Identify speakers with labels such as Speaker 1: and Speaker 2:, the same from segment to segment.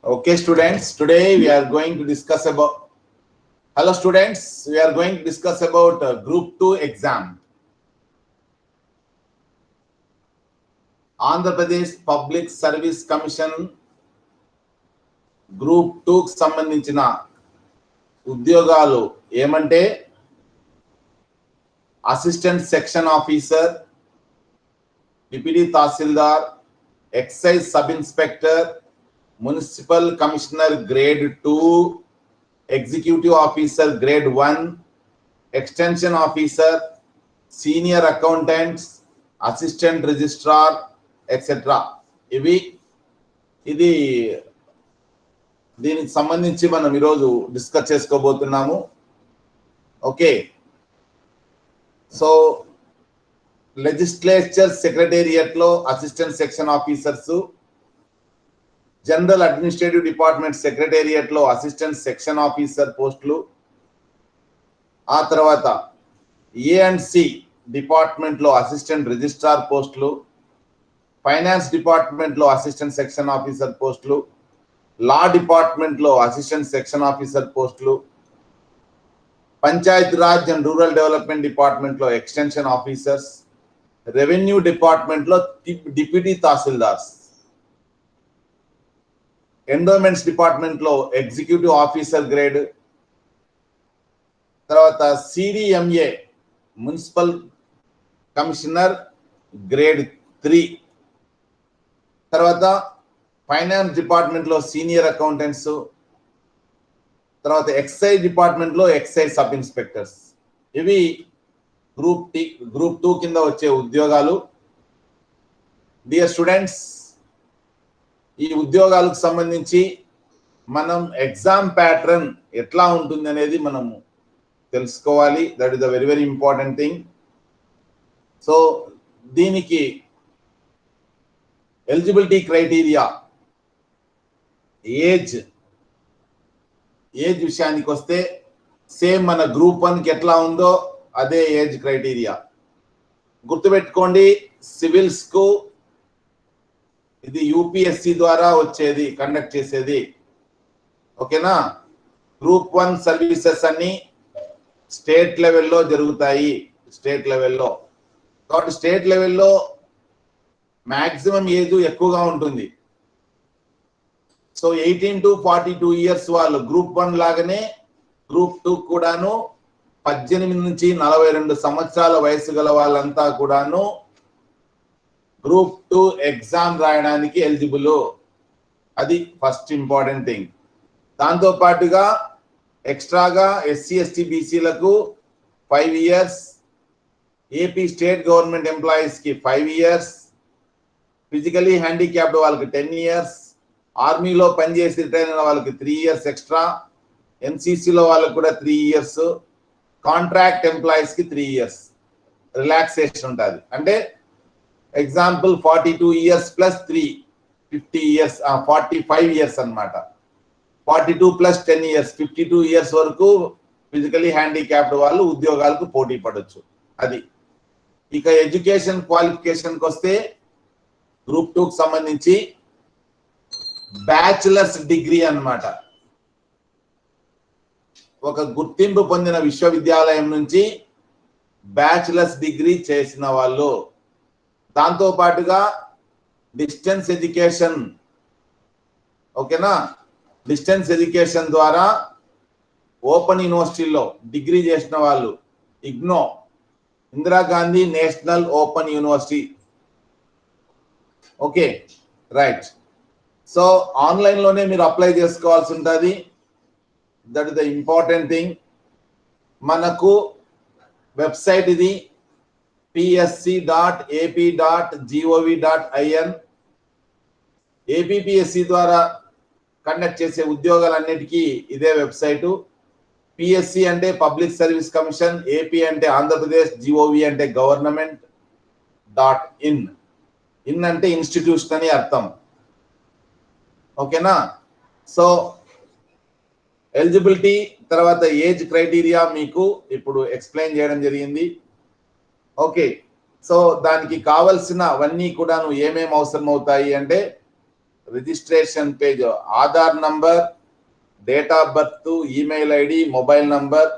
Speaker 1: Okay, students, today we are going to discuss about. Hello, students, we are going to discuss about Group 2 exam. Andhra Pradesh Public Service Commission Group 2 కి సంబంధించిన ఉద్యోగాలు ఏమంటే assistant section officer, deputy tahsildar, excise sub inspector, municipal commissioner grade 2, executive officer grade 1, extension officer, senior accountants, assistant registrar etcetera. ఇది దీనికి సంబంధించి మనం ఈరోజు discuss చేసుకోబోతున్నాము. ఓకే, సో లెజిస్లేచర్ సెక్రటేరియట్ లో assistant section officers, general administrative department secretariat లో assistant section officer పోస్టులు, ఆ తర్వాత ఏ&సి డిపార్ట్మెంట్ లో అసిస్టెంట్ రిజిస్ట్రార్ పోస్టులు, ఫైనాన్స్ డిపార్ట్మెంట్ లో అసిస్టెంట్ సెక్షన్ ఆఫీసర్ పోస్టులు, లా డిపార్ట్మెంట్ లో అసిస్టెంట్ సెక్షన్ ఆఫీసర్ పోస్టులు, Panchayat Raj and rural development department లో ఎక్స్టెన్షన్ ఆఫీసర్స్, రెవెన్యూ డిపార్ట్మెంట్ లో డిప్యూటీ తహసీల్దార్స్, ఎండోమెంట్స్ డిపార్ట్మెంట్ లో ఎగ్జిక్యూటివ్ ఆఫీసర్ గ్రేడ్, తర్వాత సిడిఎంఏ మున్సిపల్ కమిషనర్ గ్రేడ్ 3, తర్వాత ఫైనాన్స్ డిపార్ట్మెంట్ లో సీనియర్ అకౌంటెంట్స్, తర్వాత ఎక్సైజ్ డిపార్ట్మెంట్ లో ఎక్సైజ్ సబ్ ఇన్స్పెక్టర్స్. ఇవి గ్రూప్ 2 కింద వచ్చే ఉద్యోగాలు. డియర్ స్టూడెంట్స్, ఈ ఉద్యోగాలకు సంబంధించి మనం ఎగ్జామ్ ప్యాటర్న్ ఎట్లా ఉంటుంది అనేది మనము తెలుసుకోవాలి. That is the very very important thing. So దీనికి ఎలిజిబిలిటీ క్రైటీరియా, ఏజ్ విషయానికి వస్తే సేమ్ మన గ్రూప్ 1 కి ఎట్లా ఉందో అదే ఏజ్ క్రైటీరియా. గుర్తుపెట్టుకోండి, సివిల్స్ కు ఇది యూపీఎస్సి ద్వారా వచ్చేది, కండక్ట్ చేసేది. ఓకేనా? గ్రూప్ 1 సర్వీసెస్ అన్ని స్టేట్ లెవెల్లో జరుగుతాయి. స్టేట్ లెవెల్లో కాబట్టి స్టేట్ లెవెల్లో మాక్సిమం ఏజ్ ఎక్కువగా ఉంటుంది. సో 18 to 42 ఇయర్స్ వాళ్ళు గ్రూప్ 1 లాగానే గ్రూప్ 2 కూడాను 18 నుంచి 42 సంవత్సరాల వయసు గల వాళ్ళంతా కూడాను గ్రూప్ 2 ఎగ్జామ్ రాయడానికి ఎలిజిబుల్. అది ఫస్ట్ ఇంపార్టెంట్ థింగ్. దాంతో పాటుగా ఎక్స్ట్రాగా ఎస్సీ ఎస్టీ బీసీలకు 5 years, AP state government employees కి 5 ఇయర్స్, ఫిజికలీ హ్యాండిక్యాప్డ్ వాళ్ళకి 10 ఇయర్స్, ఆర్మీలో పనిచేసి రిటైర్ అయిన వాళ్ళకి 3 ఇయర్స్ ఎక్స్ట్రా, ఎన్సీసీలో వాళ్ళకి కూడా 3 ఇయర్స్, కాంట్రాక్ట్ ఎంప్లాయీస్ కి 3 ఇయర్స్ రిలాక్సేషన్ ఉంటుంది. అంటే example 42 years plus 3 50 years 45 years అన్నమాట. 42 ప్లస్ 10 ఇయర్స్ 52 ఇయర్స్ వరకు ఫిజికలీ హ్యాండిక్యాప్డ్ వాళ్ళు ఉద్యోగాలకు పోటీ పడవచ్చు. అది. ఇక ఎడ్యుకేషన్ క్వాలిఫికేషన్కి వస్తే గ్రూప్ 2 కి సంబంధించి బ్యాచిలర్స్ డిగ్రీ అన్నమాట. ఒక గుర్తింపు పొందిన విశ్వవిద్యాలయం నుంచి బ్యాచిలర్స్ డిగ్రీ చేసిన వాళ్ళు, దాంతో పాటుగా డిస్టెన్స్ ఎడ్యుకేషన్, ఓకేనా, డిస్టెన్స్ ఎడ్యుకేషన్ ద్వారా ఓపెన్ యూనివర్సిటీలో డిగ్రీ చేసిన వాళ్ళు, IGNOU Indira Gandhi national open university. Okay, right. So ఆన్లైన్లోనే మీరు అప్లై చేసుకోవాల్సి ఉంటుంది. That is the important thing. మనకు వెబ్సైట్ ఇది psc.ap.gov.in. ఏపీపీఎస్సి ద్వారా కండక్ట్ చేసే ఉద్యోగాలన్నిటికీ ఇదే వెబ్సైటు. పిఎస్సి అంటే పబ్లిక్ సర్వీస్ కమిషన్, ఏపీ అంటే ఆంధ్రప్రదేశ్, జిఓవి అంటే గవర్నమెంట్.in. ఇన్ అంటే ఇన్స్టిట్యూషన్ అని అర్థం. ఓకేనా? సో ఎలిజిబిలిటీ తర్వాత ఏజ్ క్రైటీరియా మీకు ఇప్పుడు ఎక్స్ప్లెయిన్ చేయడం జరిగింది. ఓకే, సో దానికి కావలసినవన్నీ కూడాను ఏమేమి అవసరం అవుతాయి అంటే registration page, Aadhaar number, date of birth, email ID, mobile number,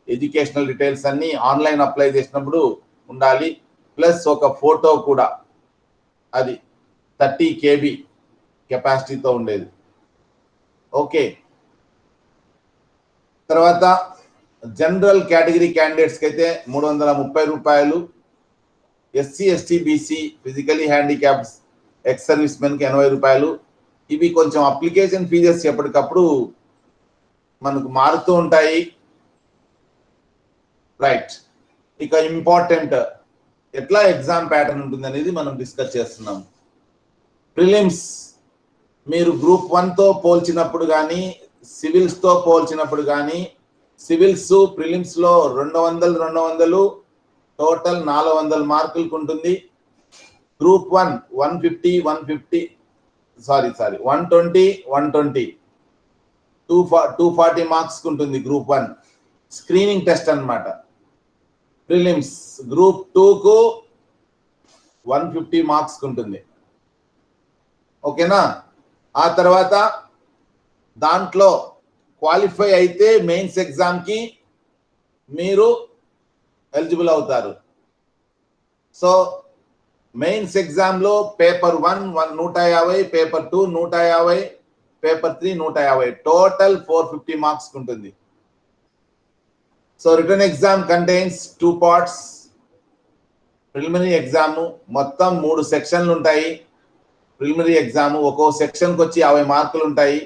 Speaker 1: educational details అన్ని ఆన్లైన్ అప్లై చేసినప్పుడు ఉండాలి. ప్లస్ ఒక ఫోటో కూడా, అది 30 KB కెపాసిటీతో ఉండేది. ఓకే, తర్వాత జనరల్ కేటగిరీ క్యాండిడేట్స్కి అయితే 330 రూపాయలు, SC ST BC physically handicaps ex service మెన్కి 80 రూపాయలు. ఇవి కొంచెం అప్లికేషన్ ఫీజెస్ ఎప్పటికప్పుడు మనకు మారుతూ ఉంటాయి. రైట్, ఇక ఇంపార్టెంట్ ఎట్లా ఎగ్జామ్ ప్యాటర్న్ ఉంటుంది అనేది మనం డిస్కస్ చేస్తున్నాం. ప్రిలిమ్స్ మీరు గ్రూప్ 1తో పోల్చినప్పుడు కానీ, సివిల్స్తో పోల్చినప్పుడు కానీ, సివిల్స్ ప్రిలిమ్స్లో 200 టోటల్ 400 మార్కులకు ఉంటుంది. గ్రూప్ 1 120 120 240 మార్క్స్ ఉంటుంది గ్రూప్ 1. స్క్రీనింగ్ టెస్ట్ అన్నమాట. ప్రిలిమ్స్ గ్రూప్ 2కు 150 మార్క్స్ ఉంటుంది. ఓకేనా? ఆ తర్వాత దాంట్లో క్వాలిఫై అయితే మెయిన్స్ ఎగ్జామ్కి మీరు ఎలిజిబుల్ అవుతారు. సో మెయిన్స్ ఎగ్జామ్లో paper 1 150, paper 2 150, paper 3 150, total 450 marks ఉంటుంది. So written exam contains 2 parts. Preliminary exam మొత్తం 3 సెక్షన్లు ఉంటాయి. ప్రిలిమినరీ ఎగ్జామ్ ఒక్కో సెక్షన్కి వచ్చి 50 మార్కులు ఉంటాయి.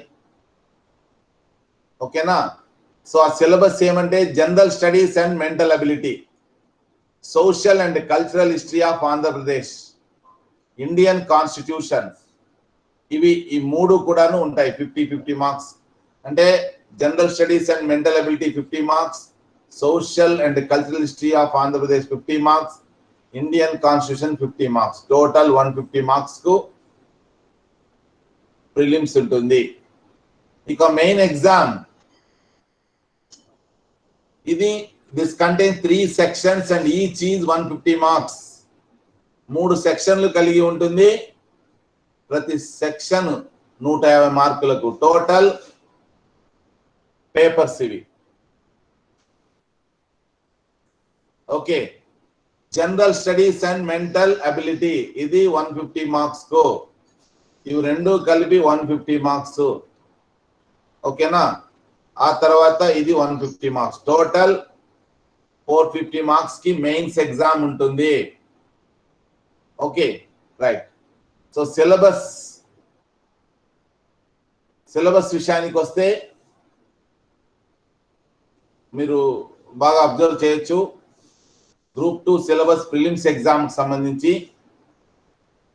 Speaker 1: ఓకేనా? సో ఆ సిలబస్ ఏమంటే general studies and mental ability, social and cultural history of Andhra Pradesh, Indian constitution, ఇవి ఈ 3 కూడాను ఉంటాయి. 50 మార్క్స్ అంటే general studies and mental ability 50 marks, social and cultural history of Andhra Pradesh 50 marks, Indian constitution 50 marks, total 150 marks కు prelims ఉంటుంది. ఇక main exam ఇది this contains 3 sections and each is 150 marks. 3 సెక్షన్లు కలిగి ఉంటుంది. ప్రతి సెక్షన్ 150 మార్కులకు. టోటల్ పేపర్స్ ఇవి. Okay, general studies and mental ability ఇది 150 మార్క్స్ కు. ఇవి 2 కలిపి 150 మార్క్స్. ఓకేనా? ఆ తర్వాత ఇది 150 మార్క్స్. టోటల్ 450 మార్క్స్ కి మెయిన్స్ ఎగ్జామ్ ఉంటుంది. Okay, right. సో సిలబస్ విషయానికి వస్తే మీరు బాగా అబ్జర్వ్ చేయొచ్చు. గ్రూప్ 2 సిలబస్ ప్రిలిమ్స్ ఎగ్జామ్ కి సంబంధించి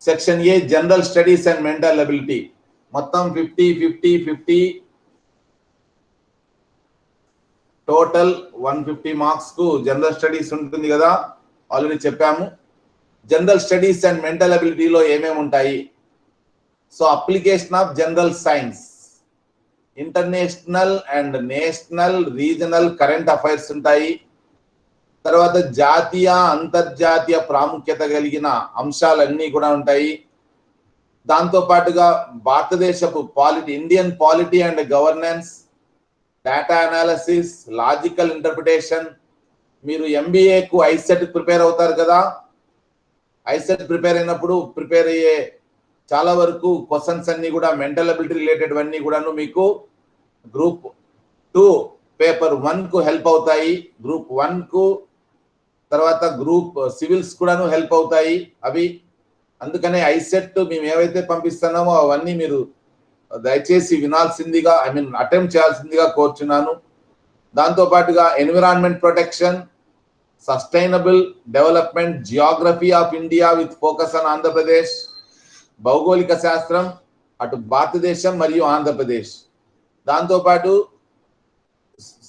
Speaker 1: section A general studies and mental ability మొత్తం 50 టోటల్ 150 మార్క్స్ కు జనరల్ స్టడీస్ ఉంటుంది కదా, ఆల్రెడీ చెప్పాము. జనరల్ స్టడీస్ అండ్ మెంటల్ అబిలిటీలో ఏమేమి ఉంటాయి? So application of general science, international and national regional current affairs ఉంటాయి. తర్వాత జాతీయ అంతర్జాతీయ ప్రాముఖ్యత కలిగిన అంశాలన్నీ కూడా ఉంటాయి. దాంతో పాటుగా భారతదేశపు Indian polity and governance, data analysis, logical interpretation. మీరు ఎంబీఏకు ఐసెట్ ప్రిపేర్ అవుతారు కదా, ఐసెట్ ప్రిపేర్ అయినప్పుడు ప్రిపేర్ అయ్యే చాలా వరకు క్వశ్చన్స్ అన్ని కూడా మెంటల్ అబిలిటీ రిలేటెడ్ అన్ని కూడాను మీకు గ్రూప్ 2 పేపర్ 1 కు హెల్ప్ అవుతాయి. గ్రూప్ 1 కు తర్వాత గ్రూప్ సివిల్స్ కూడాను హెల్ప్ అవుతాయి అవి. అందుకనే ఐసెట్ మేము ఏవైతే పంపిస్తున్నామో అవన్నీ మీరు దయచేసి వినాల్సిందిగా, అటెంప్ట్ చేయాల్సిందిగా కోరుచున్నాను. దాంతో పాటుగా environment protection, sustainable development, Geography of India with focus on Andhra Pradesh, భౌగోళిక శాస్త్రం అటు భారతదేశం మరియు ఆంధ్రప్రదేశ్. దాంతోపాటు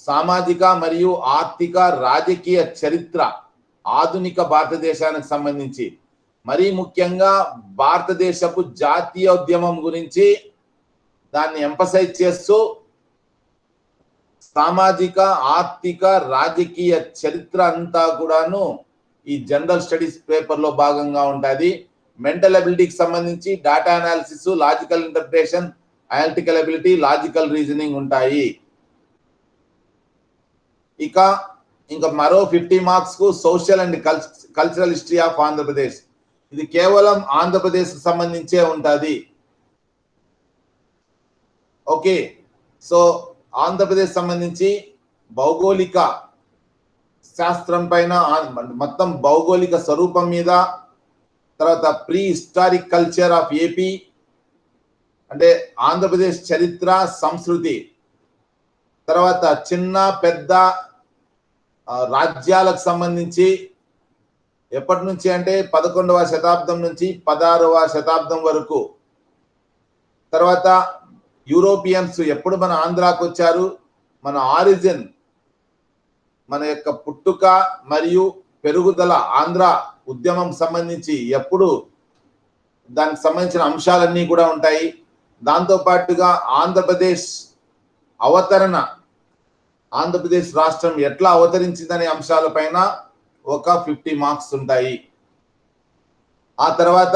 Speaker 1: సామాజిక మరియు ఆర్థిక రాజకీయ చరిత్ర ఆధునిక భారతదేశానికి సంబంధించి, మరీ ముఖ్యంగా భారతదేశపు జాతీయోద్యమం గురించి దాన్ని ఎంఫసైజ్ చేస్తూ సామాజిక ఆర్థిక రాజకీయ చరిత్ర అంతా కూడాను ఈ జనరల్ స్టడీస్ పేపర్ లో భాగంగా ఉంటుంది. మెంటల్ అబిలిటీకి సంబంధించి data analysis, logical interpretation, analytical ability, logical reasoning ఉంటాయి. ఇంకా మరో 50 మార్క్స్ కు social and cultural history of Andhra Pradesh. ఇది కేవలం ఆంధ్రప్రదేశ్ కు సంబంధించే ఉంటుంది. ఓకే, సో ఆంధ్రప్రదేశ్ సంబంధించి భౌగోళిక శాస్త్రం పైన, మొత్తం భౌగోళిక స్వరూపం మీద, తర్వాత pre historic culture of AP అంటే ఆంధ్రప్రదేశ్ చరిత్ర, సంస్కృతి, తర్వాత చిన్న పెద్ద రాజ్యాలకు సంబంధించి ఎప్పటి నుంచి అంటే 11వ శతాబ్దం నుంచి 16వ శతాబ్దం వరకు, తర్వాత యూరోపియన్స్ ఎప్పుడు మన ఆంధ్రాకు వచ్చారు, మన ఆరిజిన్, మన యొక్క పుట్టుక మరియు పెరుగుదల, ఆంధ్ర ఉద్యమం సంబంధించి ఎప్పుడు, దానికి సంబంధించిన అంశాలన్నీ కూడా ఉంటాయి. దాంతో పాటుగా ఆంధ్రప్రదేశ్ అవతరణ, ఆంధ్రప్రదేశ్ రాష్ట్రం ఎట్లా అవతరించిందనే అంశాలపైన ఒక 50 మార్క్స్ ఉంటాయి. ఆ తర్వాత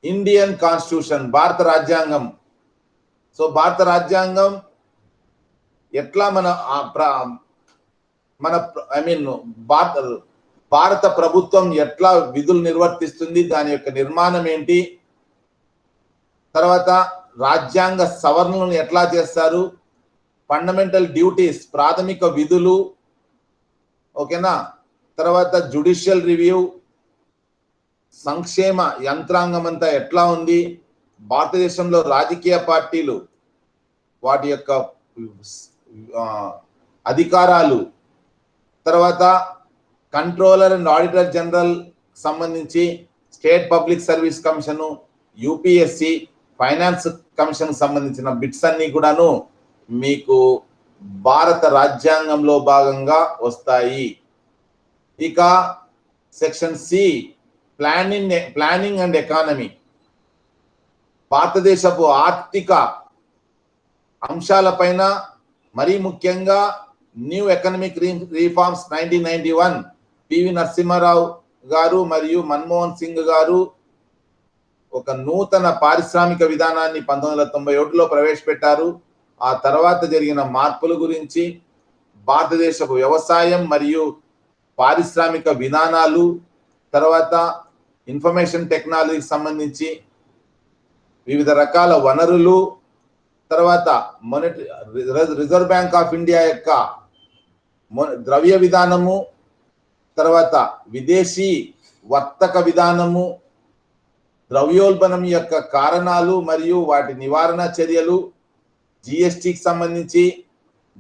Speaker 1: ఇండియన్ కాన్స్టిట్యూషన్, భారత రాజ్యాంగం. సో భారత రాజ్యాంగం ఎట్లా భారత ప్రభుత్వం ఎట్లా విధులు నిర్వర్తిస్తుంది, దాని యొక్క నిర్మాణం ఏంటి, తర్వాత రాజ్యాంగ సవరణలను ఎట్లా చేస్తారు, ఫండమెంటల్ డ్యూటీస్, ప్రాథమిక విధులు, ఓకేనా, తర్వాత జ్యుడిషియల్ రివ్యూ, సంక్షేమ యంత్రాంగం అంతా ఎట్లా ఉంది, భారతదేశంలో రాజకీయ పార్టీలు వాటి యొక్క అధికారాలు, తర్వాత కంట్రోలర్ అండ్ ఆడిటర్ జనరల్ సంబంధించి state public service commission, UPSC, finance commission సంబంధించిన బిట్స్ అన్ని కూడాను మీకు భారత రాజ్యాంగంలో భాగంగా వస్తాయి. ఇక section C, planning and economy, భారతదేశపు ఆర్థిక అంశాలపైన, మరీ ముఖ్యంగా new economic reforms 1991 PV Narasimha Rao గారు మరియు మన్మోహన్ సింగ్ గారు ఒక నూతన పారిశ్రామిక విధానాన్ని 1991లో ప్రవేశపెట్టారు. ఆ తర్వాత జరిగిన మార్పుల గురించి, భారతదేశపు వ్యవసాయం మరియు పారిశ్రామిక విధానాలు, తర్వాత ఇన్ఫర్మేషన్ టెక్నాలజీకి సంబంధించి వివిధ రకాల వనరులు, తర్వాత రిజర్వ్ బ్యాంక్ ఆఫ్ ఇండియా యొక్క ద్రవ్య విధానము, తర్వాత విదేశీ వర్తక విధానము, ద్రవ్యోల్బణం యొక్క కారణాలు మరియు వాటి నివారణ చర్యలు, జిఎస్టికి సంబంధించి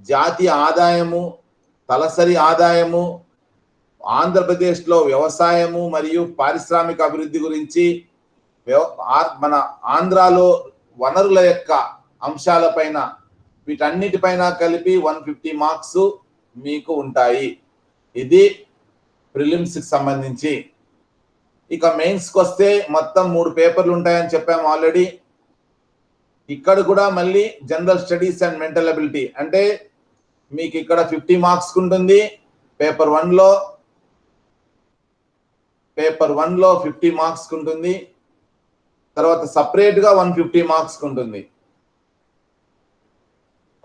Speaker 1: జాతీయ ఆదాయము, తలసరి ఆదాయము, ఆంధ్రప్రదేశ్లో వ్యవసాయము మరియు పారిశ్రామిక అభివృద్ధి గురించి, మన ఆంధ్రాలో వనరుల యొక్క అంశాలపైన, వీటన్నిటిపైన కలిపి 150 మార్క్స్ మీకు ఉంటాయి. ఇది ప్రిలిమ్స్ కి సంబంధించి. ఇక మెయిన్స్ కి వస్తే మొత్తం 3 పేపర్లు ఉంటాయని చెప్పాము ఆల్రెడీ. ఇక్కడ కూడా మళ్ళీ general studies and mental ability అంటే మీకు ఇక్కడ 50 మార్క్స్ ఉంటుంది. పేపర్ 1లో 50 మార్క్స్ ఉంటుంది. తర్వాత సపరేట్ గా 150 మార్క్స్ ఉంటుంది.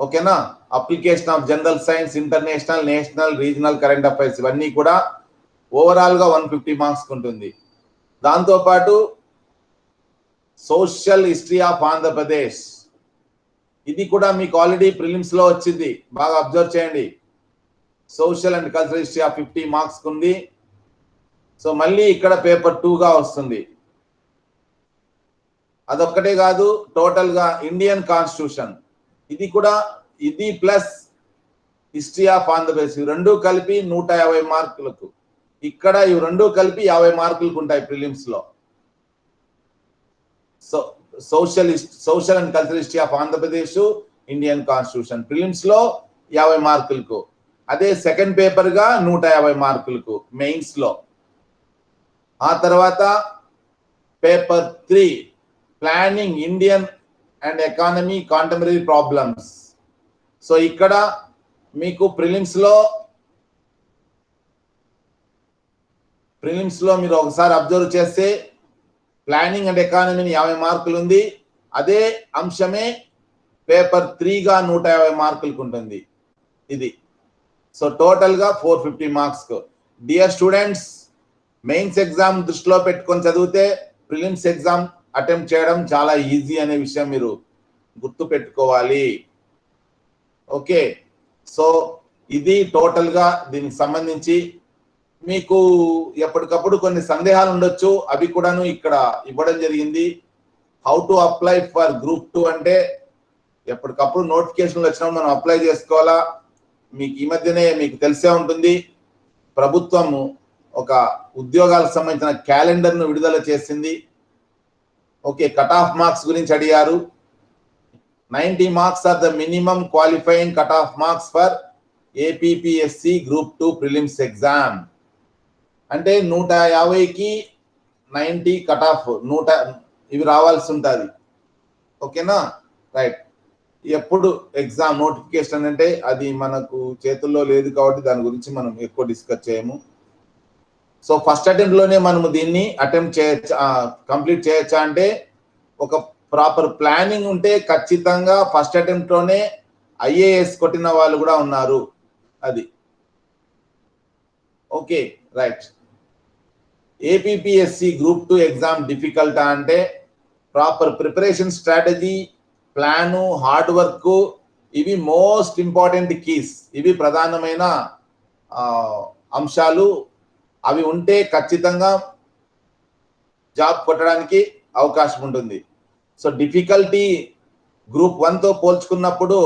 Speaker 1: ఓకేనా, application of general science, international, national, regional current affairs ఇవన్నీ కూడా ఓవరాల్ గా 150 మార్క్స్ ఉంటుంది. దాంతో పాటు సోషల్ హిస్టరీ ఆఫ్ ఆంధ్రప్రదేశ్, ఇది కూడా మీకు ఆల్రెడీ ప్రిలిమ్స్ లో వచ్చింది, బాగా అబ్జర్వ్ చేయండి. Social and cultural history of 50 marks ఉంది. సో మళ్ళీ ఇక్కడ పేపర్ 2 గా వస్తుంది. అదొక్కటే కాదు, టోటల్ గా ఇండియన్ కాన్స్టిట్యూషన్, ఇది ప్లస్ హిస్టరీ ఆఫ్ ఆంధ్రప్రదేశ్, ఇవి రెండు కలిపి 150 మార్కులకు. ఇక్కడ ఇవి రెండు కలిపి 50 మార్కులకు ఉంటాయి ప్రిలిమ్స్ లో. So social and cultural history of Andhra Pradesh, Indian constitution prelims లో 50 మార్కులకు. అదే సెకండ్ పేపర్ గా 150 మార్కులకు మెయిన్స్ లో. ఆ తర్వాత paper 3 planning Indian and economy contemporary problems. So ఇక్కడ మీకు ప్రిలిమ్స్ లో ప్రిలిమ్స్ లో మీరు ఒకసారి అబ్జర్వ్ చేస్తే ప్లానింగ్ అండ్ ఎకానమీని 50 మార్కులు ఉంది. అదే అంశమే పేపర్ 3గా 150 మార్కులకు ఉంటుంది ఇది. సో టోటల్ గా 450 marks. Dear students, mains exam దృష్టిలో పెట్టుకొని చదివితే ప్రిలిమ్స్ ఎగ్జామ్ అటెంప్ట్ చేయడం చాలా ఈజీ అనే విషయం మీరు గుర్తు పెట్టుకోవాలి. ఓకే, సో ఇది టోటల్ గా దీనికి సంబంధించి. మీకు ఎప్పటికప్పుడు కొన్ని సందేహాలు ఉండొచ్చు, అవి కూడాను ఇక్కడ ఇవ్వడం జరిగింది. How to apply for group 2 అంటే ఎప్పటికప్పుడు నోటిఫికేషన్లు వచ్చినప్పుడు మనం అప్లై చేసుకోవాలా. మీకు ఈ మధ్యనే మీకు తెలిసే ఉంటుంది, ప్రభుత్వము ఒక ఉద్యోగాలకు సంబంధించిన క్యాలెండర్ను విడుదల చేసింది. ఓకే, కట్ ఆఫ్ మార్క్స్ గురించి అడిగారు. 90 marks are the minimum qualifying cut off marks for APPSC group 2 prelims exam. అంటే 150కి 90 కట్ ఆఫ్ 100 ఇవి రావాల్సి ఉంటుంది. ఓకేనా, రైట్. ఎప్పుడు ఎగ్జామ్ నోటిఫికేషన్ అంటే అది మనకు చేతుల్లో లేదు కాబట్టి దాని గురించి మనం ఎక్కువ డిస్కస్ చేయము. సో ఫస్ట్ అటెంప్ట్ లోనే మనము దీన్ని అటెంప్ట్ చేయొచ్చా, కంప్లీట్ చేయొచ్చా అంటే ఒక ప్రాపర్ ప్లానింగ్ ఉంటే ఖచ్చితంగా ఫస్ట్ అటెంప్ట్ లోనే ఐఏఎస్ కొట్టిన వాళ్ళు కూడా ఉన్నారు. అది okay, right. APPSC group 2 exam డిఫికల్టా అంటే proper preparation strategy, plan, hard work, ఇవి మోస్ట్ ఇంపార్టెంట్ కీస్. ఇవి ప్రధానమైన అంశాలు. అవి ఉంటే ఖచ్చితంగా జాబ్ కొట్టడానికి అవకాశం ఉంటుంది. సో డిఫికల్టీ గ్రూప్ 1తో పోల్చుకున్నప్పుడు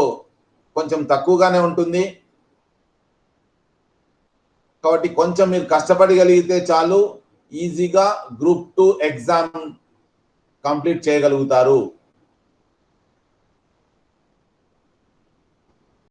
Speaker 1: కొంచెం తక్కువగానే ఉంటుంది. కాబట్టి కొంచెం మీరు కష్టపడగలిగితే చాలు, ఈజీగా గ్రూప్ 2 ఎగ్జామ్ కంప్లీట్ చేయగలుగుతారు.